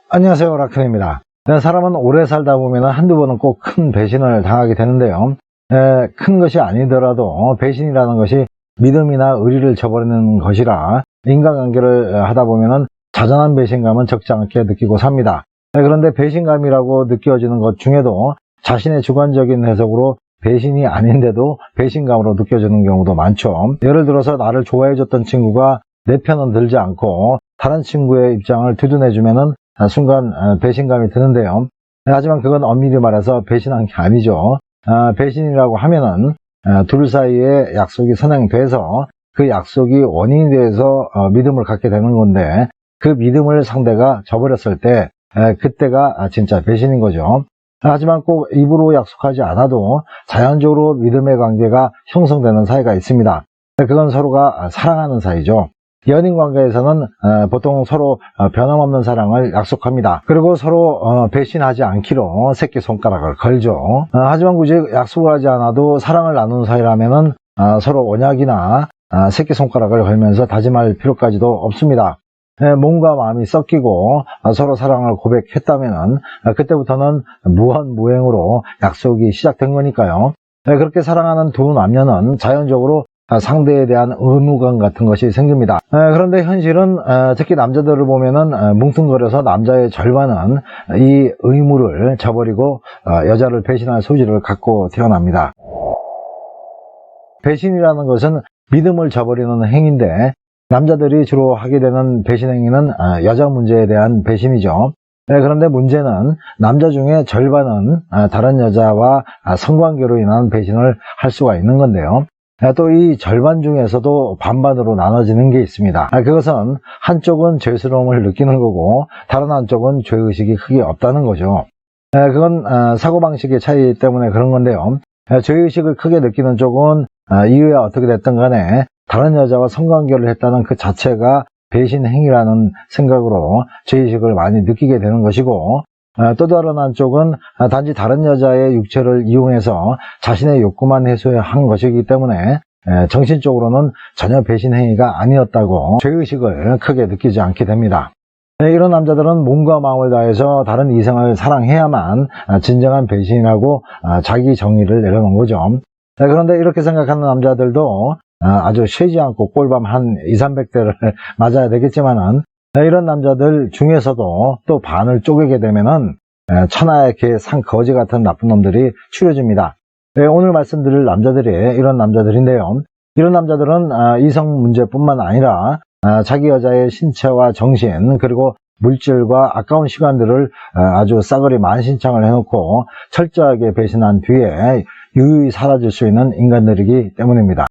안녕하세요, 라크입니다. 사람은 오래 살다 보면 한두 번은 꼭 큰 배신을 당하게 되는데요. 큰 것이 아니더라도 배신이라는 것이 믿음이나 의리를 저버리는 것이라 인간관계를 하다 보면 자잘한 배신감은 적지 않게 느끼고 삽니다. 그런데 배신감이라고 느껴지는 것 중에도 자신의 주관적인 해석으로 배신이 아닌데도 배신감으로 느껴지는 경우도 많죠. 예를 들어서 나를 좋아해줬던 친구가 내 편은 들지 않고 다른 친구의 입장을 두둔해주면은 순간 배신감이 드는데요. 하지만 그건 엄밀히 말해서 배신한 게 아니죠. 배신이라고 하면은 둘 사이에 약속이 선행돼서 그 약속이 원인이 돼서 믿음을 갖게 되는 건데, 그 믿음을 상대가 저버렸을 때 그때가 진짜 배신인 거죠. 하지만 꼭 입으로 약속하지 않아도 자연적으로 믿음의 관계가 형성되는 사이가 있습니다. 그건 서로가 사랑하는 사이죠. 연인 관계에서는 보통 서로 변함없는 사랑을 약속합니다. 그리고 서로 배신하지 않기로 새끼손가락을 걸죠. 하지만 굳이 약속을 하지 않아도 사랑을 나누는 사이라면은 서로 언약이나 새끼손가락을 걸면서 다짐할 필요까지도 없습니다. 몸과 마음이 섞이고 서로 사랑을 고백했다면은 그때부터는 무한무행으로 약속이 시작된 거니까요. 그렇게 사랑하는 두 남녀는 자연적으로 상대에 대한 의무감 같은 것이 생깁니다. 그런데 현실은 특히 남자들을 보면은 뭉뚱거려서 남자의 절반은 이 의무를 저버리고 여자를 배신할 소질을 갖고 태어납니다. 배신이라는 것은 믿음을 저버리는 행위인데, 남자들이 주로 하게 되는 배신 행위는 여자 문제에 대한 배신이죠. 그런데 문제는 남자 중에 절반은 다른 여자와 성관계로 인한 배신을 할 수가 있는 건데요. 또 이 절반 중에서도 반반으로 나눠지는 게 있습니다. 그것은 한쪽은 죄스러움을 느끼는 거고 다른 한쪽은 죄의식이 크게 없다는 거죠. 그건 사고방식의 차이 때문에 그런 건데요. 죄의식을 크게 느끼는 쪽은 이유야 어떻게 됐든 간에 다른 여자와 성관계를 했다는 그 자체가 배신 행위라는 생각으로 죄의식을 많이 느끼게 되는 것이고, 또 다른 한쪽은 단지 다른 여자의 육체를 이용해서 자신의 욕구만 해소한 것이기 때문에 정신적으로는 전혀 배신 행위가 아니었다고 죄의식을 크게 느끼지 않게 됩니다. 이런 남자들은 몸과 마음을 다해서 다른 이성을 사랑해야만 진정한 배신이라고 자기 정의를 내려놓은 거죠. 그런데 이렇게 생각하는 남자들도 아주 쉬지 않고 꼴밤 한 200~300대를 맞아야 되겠지만은, 이런 남자들 중에서도 또 반을 쪼개게 되면은 천하의 개, 상, 거지 같은 나쁜 놈들이 추려집니다. 오늘 말씀드릴 남자들이 이런 남자들인데요. 이런 남자들은 이성 문제뿐만 아니라 자기 여자의 신체와 정신, 그리고 물질과 아까운 시간들을 아주 싸그리 만신창을 해놓고 철저하게 배신한 뒤에 유유히 사라질 수 있는 인간들이기 때문입니다.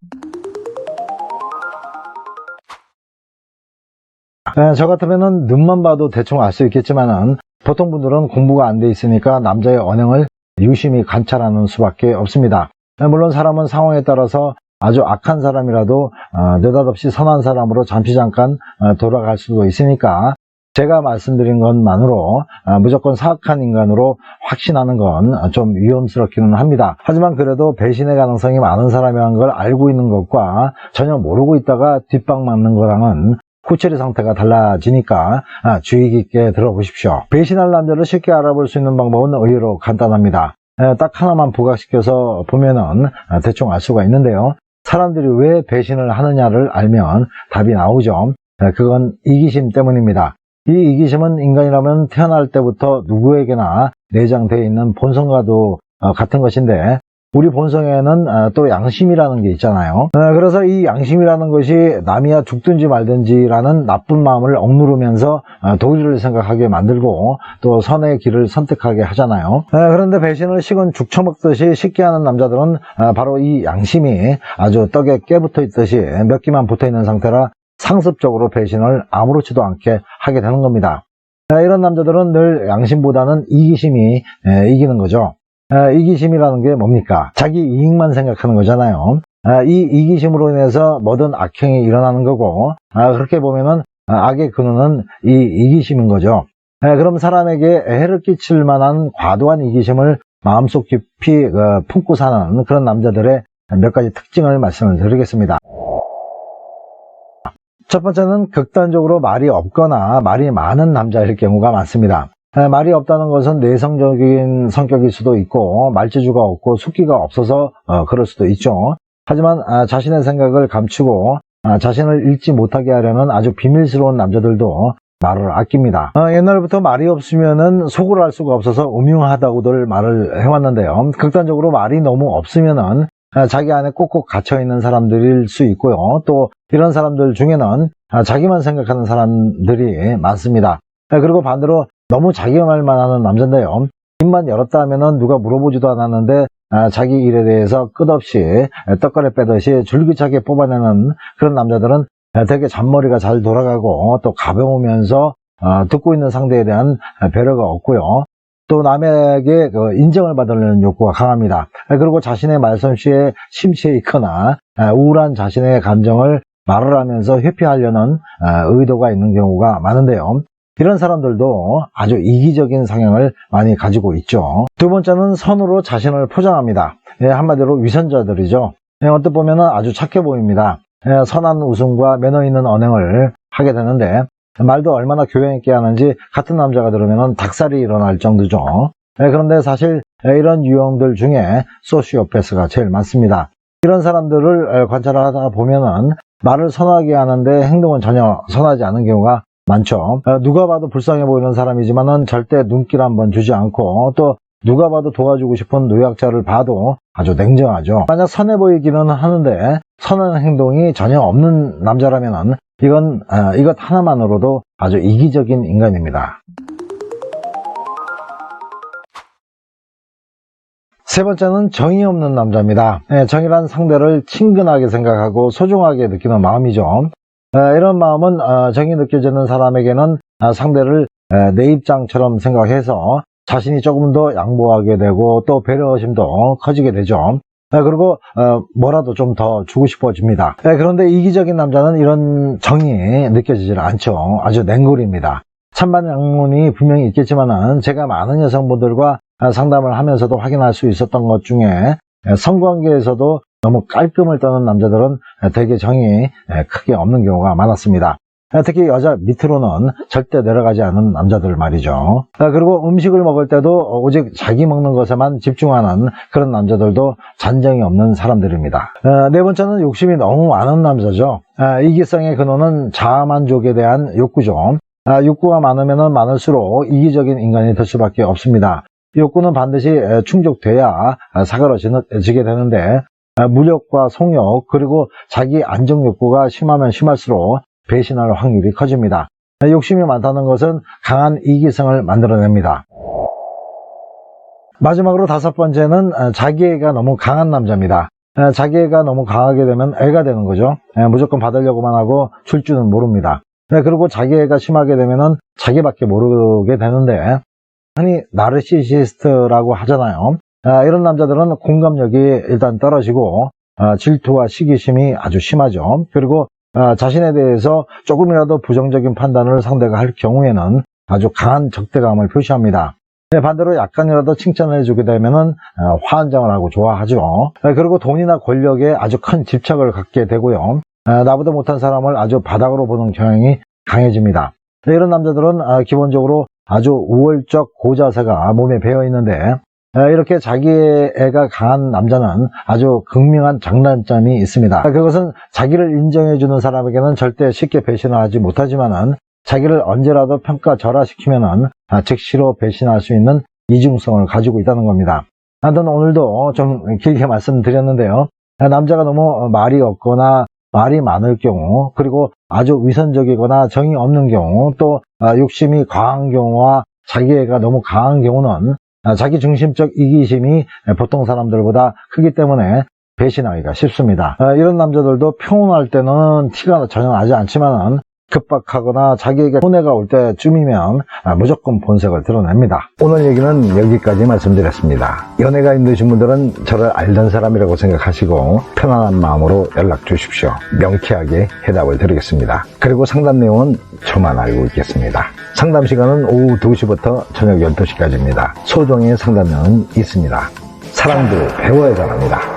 저 같으면은 눈만 봐도 대충 알 수 있겠지만은, 보통 분들은 공부가 안 돼 있으니까 남자의 언행을 유심히 관찰하는 수밖에 없습니다. 물론 사람은 상황에 따라서 아주 악한 사람이라도 느닷없이 선한 사람으로 잠시 잠깐 돌아갈 수도 있으니까, 제가 말씀드린 것만으로 무조건 사악한 인간으로 확신하는 건 좀 위험스럽기는 합니다. 하지만 그래도 배신의 가능성이 많은 사람이라는 걸 알고 있는 것과 전혀 모르고 있다가 뒷방 맞는 거랑은 후처리 상태가 달라지니까 주의 깊게 들어보십시오. 배신할 남자를 쉽게 알아볼 수 있는 방법은 의외로 간단합니다. 딱 하나만 부각시켜서 보면은 대충 알 수가 있는데요. 사람들이 왜 배신을 하느냐를 알면 답이 나오죠. 그건 이기심 때문입니다. 이 이기심은 인간이라면 태어날 때부터 누구에게나 내장되어 있는 본성과도 같은 것인데, 우리 본성에는 또 양심이라는 게 있잖아요. 그래서 이 양심이라는 것이 남이야 죽든지 말든지라는 나쁜 마음을 억누르면서 도리를 생각하게 만들고 또 선의 길을 선택하게 하잖아요. 그런데 배신을 식은 죽 처먹듯이 쉽게 하는 남자들은 바로 이 양심이 아주 떡에 깨붙어 있듯이 몇 개만 붙어 있는 상태라 상습적으로 배신을 아무렇지도 않게 하게 되는 겁니다. 이런 남자들은 늘 양심보다는 이기심이 이기는 거죠. 이기심이라는 게 뭡니까? 자기 이익만 생각하는 거잖아요. 이 이기심으로 인해서 모든 악행이 일어나는 거고, 그렇게 보면은 악의 근원은 이 이기심인 거죠. 그럼 사람에게 해를 끼칠 만한 과도한 이기심을 마음속 깊이 품고 사는 그런 남자들의 몇 가지 특징을 말씀을 드리겠습니다. 첫 번째는 극단적으로 말이 없거나 말이 많은 남자일 경우가 많습니다. 말이 없다는 것은 내성적인 성격일 수도 있고 말재주가 없고 숙기가 없어서 그럴 수도 있죠. 하지만 자신의 생각을 감추고 자신을 잃지 못하게 하려는 아주 비밀스러운 남자들도 말을 아낍니다. 옛날부터 말이 없으면은 속을 알 수가 없어서 음흉하다고들 말을 해왔는데요. 극단적으로 말이 너무 없으면은 자기 안에 꼭꼭 갇혀있는 사람들일 수 있고요. 또 이런 사람들 중에는 자기만 생각하는 사람들이 많습니다. 그리고 반대로 너무 자기 말만 하는 남자인데요. 입만 열었다 하면은 누가 물어보지도 않았는데 자기 일에 대해서 끝없이 떡거리 빼듯이 줄기차게 뽑아내는 그런 남자들은 되게 잔머리가 잘 돌아가고 또 가벼우면서 듣고 있는 상대에 대한 배려가 없고요. 또 남에게 인정을 받으려는 욕구가 강합니다. 그리고 자신의 말솜씨에 심취해 있거나 우울한 자신의 감정을 말을 하면서 회피하려는 의도가 있는 경우가 많은데요. 이런 사람들도 아주 이기적인 성향을 많이 가지고 있죠. 두 번째는 선으로 자신을 포장합니다. 한마디로 위선자들이죠. 어떻게 보면 아주 착해 보입니다. 선한 웃음과 매너 있는 언행을 하게 되는데 말도 얼마나 교양 있게 하는지 같은 남자가 들으면 닭살이 일어날 정도죠. 그런데 사실 이런 유형들 중에 소시오패스가 제일 많습니다. 이런 사람들을 관찰하다 보면은 말을 선하게 하는데 행동은 전혀 선하지 않은 경우가 많죠. 누가 봐도 불쌍해 보이는 사람이지만은 절대 눈길 한번 주지 않고 또 누가 봐도 도와주고 싶은 노약자를 봐도 아주 냉정하죠. 만약 선해 보이기는 하는데 선한 행동이 전혀 없는 남자라면은 이것 하나만으로도 아주 이기적인 인간입니다. 세 번째는 정이 없는 남자입니다. 정이란 상대를 친근하게 생각하고 소중하게 느끼는 마음이죠. 이런 마음은 정이 느껴지는 사람에게는 상대를 내 입장처럼 생각해서 자신이 조금 더 양보하게 되고 또 배려심도 커지게 되죠. 그리고 뭐라도 좀 더 주고 싶어집니다. 그런데 이기적인 남자는 이런 정이 느껴지질 않죠. 아주 냉골입니다. 찬반양론이 분명히 있겠지만은 제가 많은 여성분들과 상담을 하면서도 확인할 수 있었던 것 중에 성관계에서도 너무 깔끔을 떠는 남자들은 되게 정이 크게 없는 경우가 많았습니다. 특히 여자 밑으로는 절대 내려가지 않은 남자들 말이죠. 그리고 음식을 먹을 때도 오직 자기 먹는 것에만 집중하는 그런 남자들도 잔정이 없는 사람들입니다. 네 번째는 욕심이 너무 많은 남자죠. 이기성의 근원은 자아만족에 대한 욕구죠. 욕구가 많으면 많을수록 이기적인 인간이 될 수밖에 없습니다. 욕구는 반드시 충족돼야 사그러지게 되는데 무력과 성욕 그리고 자기 안정 욕구가 심하면 심할수록 배신할 확률이 커집니다. 욕심이 많다는 것은 강한 이기성을 만들어냅니다. 마지막으로 다섯 번째는 자기애가 너무 강한 남자입니다. 자기애가 너무 강하게 되면 애가 되는 거죠. 무조건 받으려고만 하고 줄 줄은 모릅니다. 그리고 자기애가 심하게 되면 자기밖에 모르게 되는데 흔히 나르시시스트라고 하잖아요. 이런 남자들은 공감력이 일단 떨어지고 질투와 시기심이 아주 심하죠. 그리고 자신에 대해서 조금이라도 부정적인 판단을 상대가 할 경우에는 아주 강한 적대감을 표시합니다. 반대로 약간이라도 칭찬을 해주게 되면은 화한장을 하고 좋아하죠. 그리고 돈이나 권력에 아주 큰 집착을 갖게 되고요. 나보다 못한 사람을 아주 바닥으로 보는 경향이 강해집니다. 이런 남자들은 기본적으로 아주 우월적 고자세가 몸에 배어 있는데 이렇게 자기애가 강한 남자는 아주 극명한 장단점이 있습니다. 그것은 자기를 인정해주는 사람에게는 절대 쉽게 배신을 하지 못하지만은 자기를 언제라도 평가절하시키면은 즉시로 배신할 수 있는 이중성을 가지고 있다는 겁니다. 하여튼 오늘도 좀 길게 말씀드렸는데요. 남자가 너무 말이 없거나 말이 많을 경우, 그리고 아주 위선적이거나 정이 없는 경우, 또 욕심이 과한 경우와 자기애가 너무 강한 경우는 자기 중심적 이기심이 보통 사람들보다 크기 때문에 배신하기가 쉽습니다. 이런 남자들도 평온할 때는 티가 전혀 나지 않지만은 급박하거나 자기에게 손해가 올 때쯤이면 무조건 본색을 드러냅니다. 오늘 얘기는 여기까지 말씀드렸습니다. 연애가 힘드신 분들은 저를 알던 사람이라고 생각하시고 편안한 마음으로 연락 주십시오. 명쾌하게 해답을 드리겠습니다. 그리고 상담 내용은 저만 알고 있겠습니다. 상담 시간은 오후 2시부터 저녁 12시까지입니다. 소정의 상담료는 있습니다. 사랑도 배워야 잘합니다.